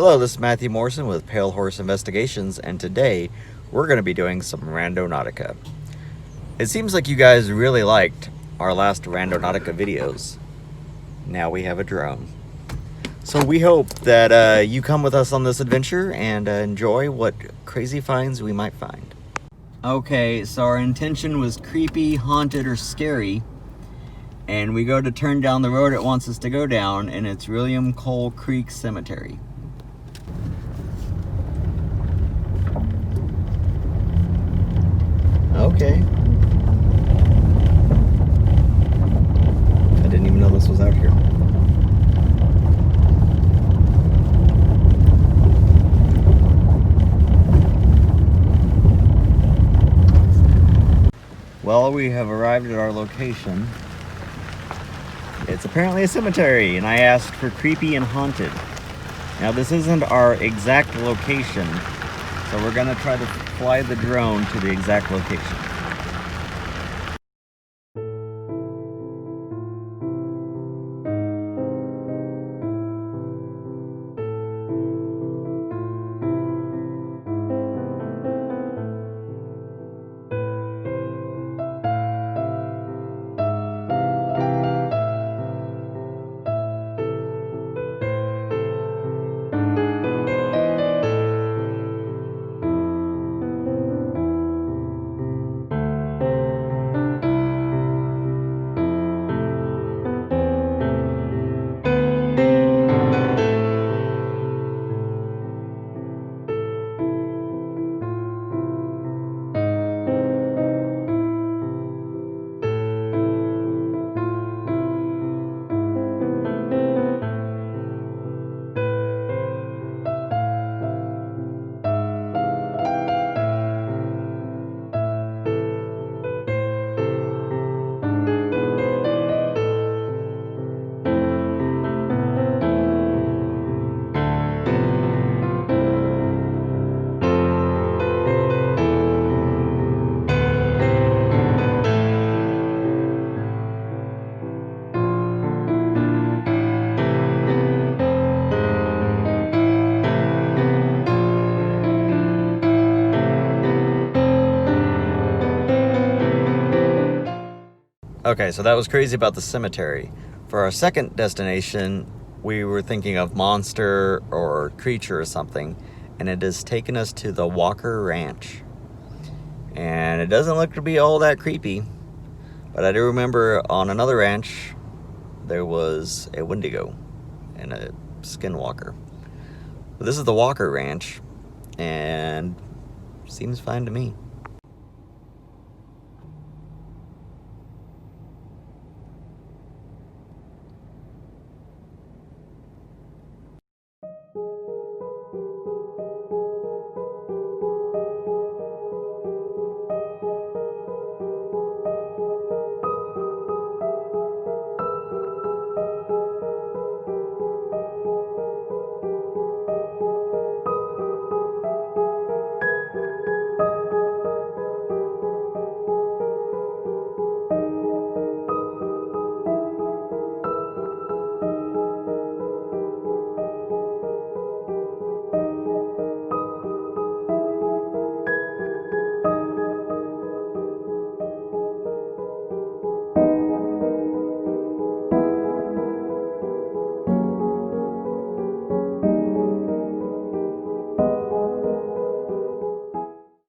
Hello, this is Matthew Morrison with Pale Horse Investigations, and today we're going to be doing some Randonautica. It seems like you guys really liked our last Randonautica videos. Now we have a drone. So we hope that you come with us on this adventure and enjoy what crazy finds we might find. Okay, so our intention was creepy, haunted, or scary. And we go to turn down the road it wants us to go down, and it's William Cole Creek Cemetery. Okay. I didn't even know this was out here. Well, we have arrived at our location. It's apparently a cemetery, and I asked for creepy and haunted. Now, this isn't our exact location, so we're gonna try to fly the drone to the exact location. Okay, so that was crazy about the cemetery. For our second destination, we were thinking of monster or creature or something, and it has taken us to the Walker Ranch. And it doesn't look to be all that creepy, but I do remember on another ranch, there was a Wendigo and a Skinwalker. But this is the Walker Ranch, and seems fine to me.